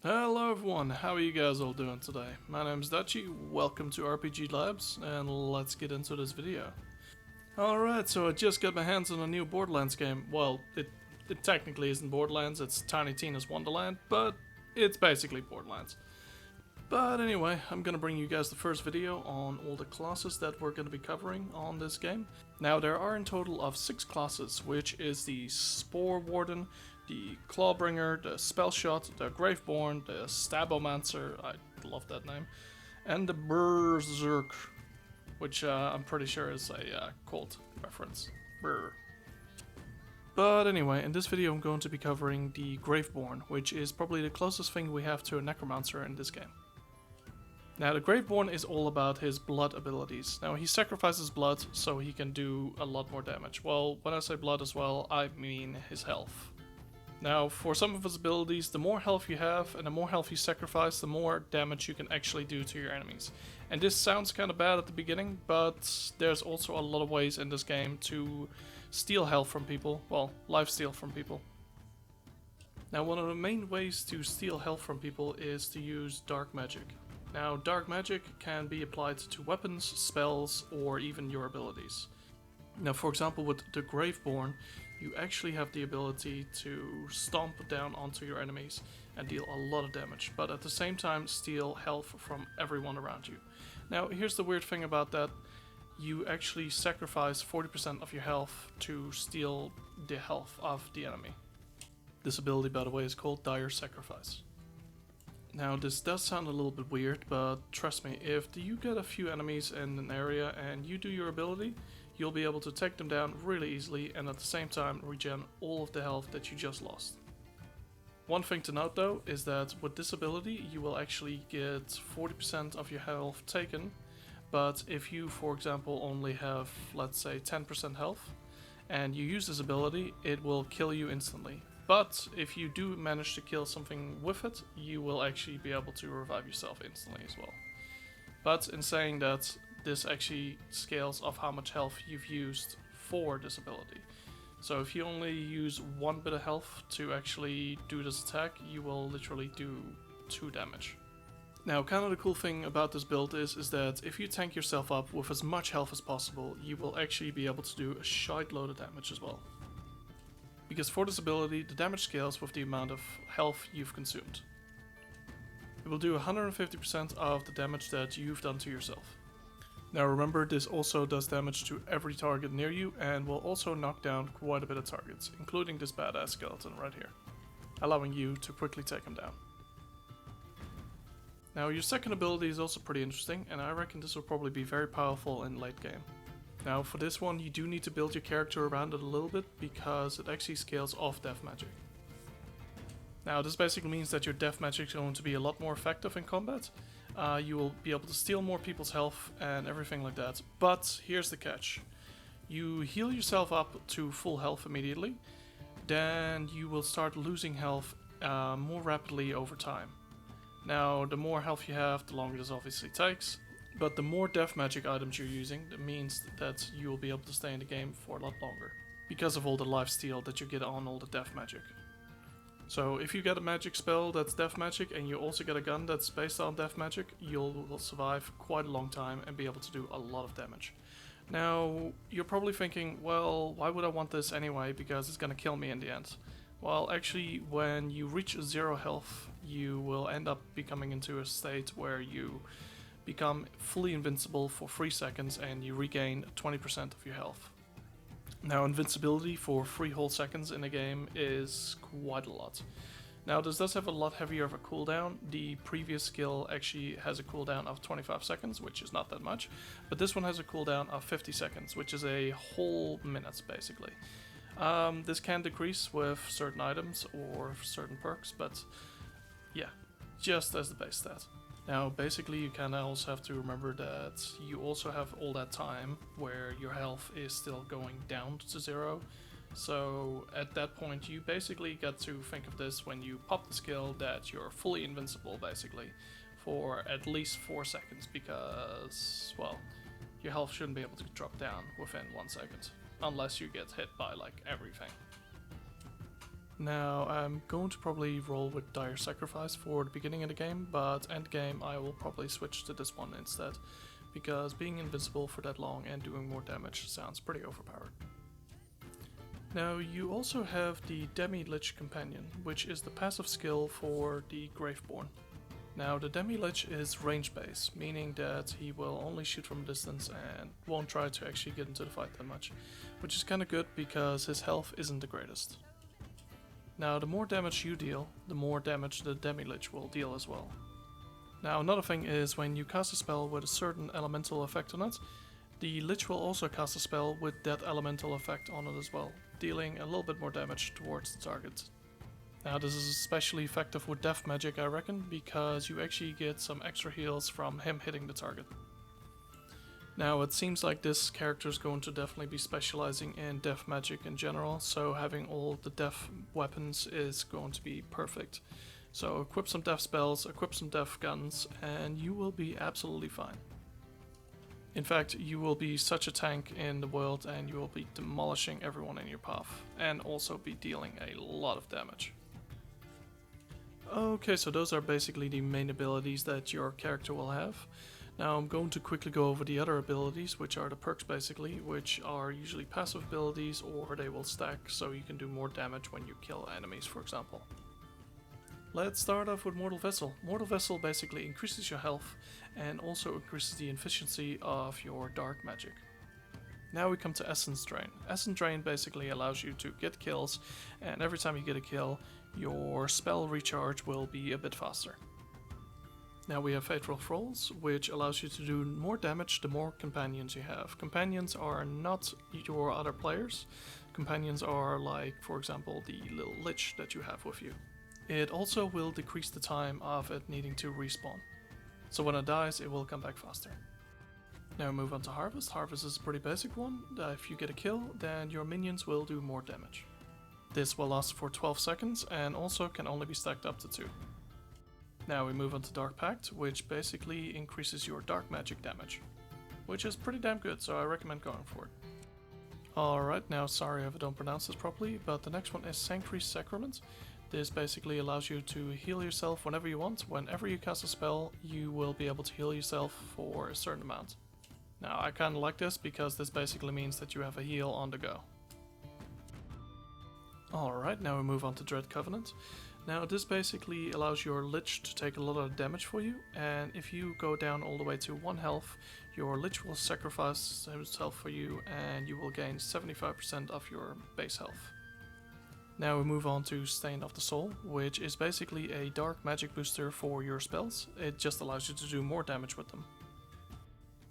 Hello everyone, how are you guys all doing today? My name is Dachi, welcome to RPG Labs, and let's get into this video. Alright, so I just got my hands on a new Borderlands game. Well, it technically isn't Borderlands, it's Tiny Tina's Wonderland, but it's basically Borderlands. But anyway, I'm gonna bring you guys the first video on all the classes that we're gonna be covering on this game. Now there are in total of 6 classes, which is the Spore Warden, the Clawbringer, the Spellshot, the Graveborn, the Stabomancer, I love that name, and the Berserk, which I'm pretty sure is a cult reference. Brr. But anyway, in this video I'm going to be covering the Graveborn, which is probably the closest thing we have to a Necromancer in this game. Now the Graveborn is all about his blood abilities. Now he sacrifices blood so he can do a lot more damage. Well, when I say blood as well, I mean his health. Now for some of his abilities, the more health you have and the more health you sacrifice, the more damage you can actually do to your enemies. And this sounds kind of bad at the beginning, but there's also a lot of ways in this game to steal health from people, well, lifesteal from people. Now one of the main ways to steal health from people is to use dark magic. Now, dark magic can be applied to weapons, spells, or even your abilities. Now, for example, with the Graveborn, you actually have the ability to stomp down onto your enemies and deal a lot of damage, but at the same time steal health from everyone around you. Now, here's the weird thing about that. You actually sacrifice 40% of your health to steal the health of the enemy. This ability, by the way, is called Dire Sacrifice. Now this does sound a little bit weird, but trust me, if you get a few enemies in an area and you do your ability, you'll be able to take them down really easily and at the same time regen all of the health that you just lost. One thing to note though is that with this ability you will actually get 40% of your health taken, but if you, for example, only have, let's say, 10% health and you use this ability, it will kill you instantly. But if you do manage to kill something with it, you will actually be able to revive yourself instantly as well. But in saying that, this actually scales off how much health you've used for this ability. So if you only use 1 bit of health to actually do this attack, you will literally do 2 damage. Now, kind of the cool thing about this build is that if you tank yourself up with as much health as possible, you will actually be able to do a shite load of damage as well. Because for this ability, the damage scales with the amount of health you've consumed. It will do 150% of the damage that you've done to yourself. Now remember, this also does damage to every target near you and will also knock down quite a bit of targets, including this badass skeleton right here, allowing you to quickly take him down. Now your second ability is also pretty interesting, and I reckon this will probably be very powerful in late game. Now for this one you do need to build your character around it a little bit because it actually scales off death magic. Now this basically means that your death magic is going to be a lot more effective in combat. You will be able to steal more people's health and everything like that, but here's the catch. You heal yourself up to full health immediately, then you will start losing health more rapidly over time. Now the more health you have, the longer this obviously takes. But the more death magic items you're using, that means that you will be able to stay in the game for a lot longer, because of all the lifesteal that you get on all the death magic. So if you get a magic spell that's death magic and you also get a gun that's based on death magic, you'll survive quite a long time and be able to do a lot of damage. Now you're probably thinking, well, why would I want this anyway, because it's gonna kill me in the end. Well, actually when you reach 0 health, you will end up becoming into a state where you become fully invincible for 3 seconds and you regain 20% of your health. Now invincibility for 3 whole seconds in a game is quite a lot. Now this does have a lot heavier of a cooldown. The previous skill actually has a cooldown of 25 seconds, which is not that much, but this one has a cooldown of 50 seconds, which is a whole minute basically. This can decrease with certain items or certain perks, but yeah, just as the base stat. Now basically you kind of also have to remember that you also have all that time where your health is still going down to 0. So at that point you basically get to think of this when you pop the skill that you're fully invincible basically for at least 4 seconds, because, well, your health shouldn't be able to drop down within 1 second unless you get hit by like everything. Now I'm going to probably roll with Dire Sacrifice for the beginning of the game, but end game I will probably switch to this one instead, because being invincible for that long and doing more damage sounds pretty overpowered. Now you also have the Demi Lich Companion, which is the passive skill for the Graveborn. Now the Demi Lich is range based, meaning that he will only shoot from a distance and won't try to actually get into the fight that much, which is kinda good because his health isn't the greatest. Now the more damage you deal, the more damage the Demi Lich will deal as well. Now another thing is when you cast a spell with a certain elemental effect on it, the Lich will also cast a spell with that elemental effect on it as well, dealing a little bit more damage towards the target. Now this is especially effective with death magic, I reckon, because you actually get some extra heals from him hitting the target. Now it seems like this character is going to definitely be specializing in death magic in general, so having all the death weapons is going to be perfect. So equip some death spells, equip some death guns, and you will be absolutely fine. In fact, you will be such a tank in the world and you will be demolishing everyone in your path, and also be dealing a lot of damage. Okay, so those are basically the main abilities that your character will have. Now I'm going to quickly go over the other abilities, which are the perks basically, which are usually passive abilities or they will stack so you can do more damage when you kill enemies, for example. Let's start off with Mortal Vessel. Mortal Vessel basically increases your health and also increases the efficiency of your dark magic. Now we come to Essence Drain. Essence Drain basically allows you to get kills, and every time you get a kill, your spell recharge will be a bit faster. Now we have Fatal Thralls, which allows you to do more damage the more companions you have. Companions are not your other players. Companions are like, for example, the little Lich that you have with you. It also will decrease the time of it needing to respawn. So when it dies, it will come back faster. Now we move on to Harvest. Harvest is a pretty basic one. If you get a kill, then your minions will do more damage. This will last for 12 seconds and also can only be stacked up to 2. Now we move on to Dark Pact, which basically increases your dark magic damage, which is pretty damn good, so I recommend going for it. Alright, now sorry if I don't pronounce this properly, but the next one is Sacrament. This basically allows you to heal yourself whenever you want. Whenever you cast a spell, you will be able to heal yourself for a certain amount. Now I kinda like this because this basically means that you have a heal on the go. Alright, now we move on to Dread Covenant. Now this basically allows your Lich to take a lot of damage for you, and if you go down all the way to 1 health, your Lich will sacrifice himself for you and you will gain 75% of your base health. Now we move on to Stain of the Soul, which is basically a dark magic booster for your spells. It just allows you to do more damage with them.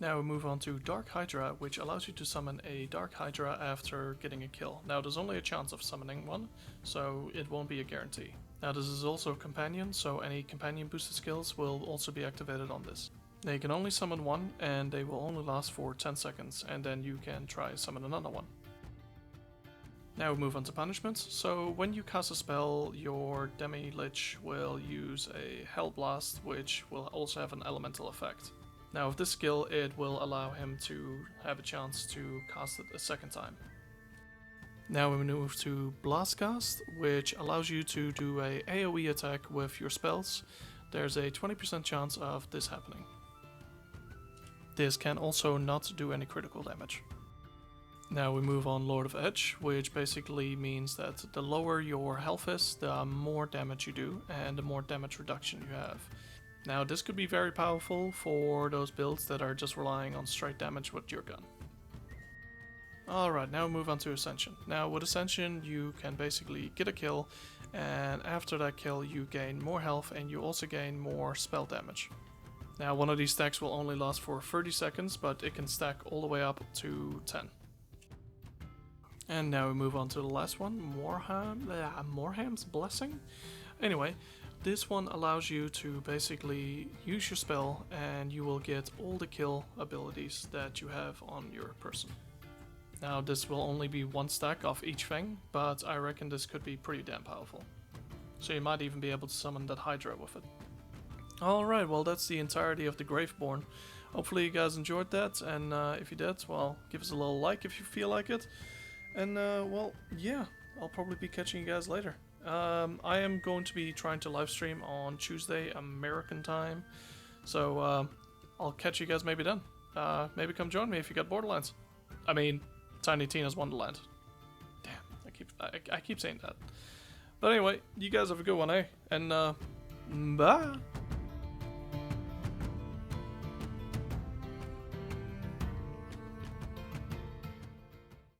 Now we move on to Dark Hydra, which allows you to summon a Dark Hydra after getting a kill. Now there's only a chance of summoning one, so it won't be a guarantee. Now this is also a companion, so any companion boosted skills will also be activated on this. They can only summon one and they will only last for 10 seconds, and then you can try summon another one. Now we move on to punishments. So when you cast a spell, your Demi Lich will use a Hell Blast, which will also have an elemental effect. Now with this skill, it will allow him to have a chance to cast it a second time. Now we move to Blastcast, which allows you to do a AoE attack with your spells. There's a 20% chance of this happening. This can also not do any critical damage. Now we move on Lord of Edge, which basically means that the lower your health is, the more damage you do and the more damage reduction you have. Now this could be very powerful for those builds that are just relying on straight damage with your gun. Alright, now we move on to Ascension. Now with Ascension you can basically get a kill, and after that kill you gain more health and you also gain more spell damage. Now one of these stacks will only last for 30 seconds, but it can stack all the way up to 10. And now we move on to the last one, Morham's Blessing? Anyway, this one allows you to basically use your spell and you will get all the kill abilities that you have on your person. Now this will only be 1 stack of each thing, but I reckon this could be pretty damn powerful. So you might even be able to summon that Hydra with it. Alright, well that's the entirety of the Graveborn. Hopefully you guys enjoyed that, and if you did, well, give us a little like if you feel like it. And well, yeah, I'll probably be catching you guys later. I am going to be trying to live stream on Tuesday American time, so I'll catch you guys maybe then. Maybe come join me if you got Borderlands. I mean, Tiny Tina's Wonderland. Damn, I keep saying that. But anyway, you guys have a good one, eh? And bye.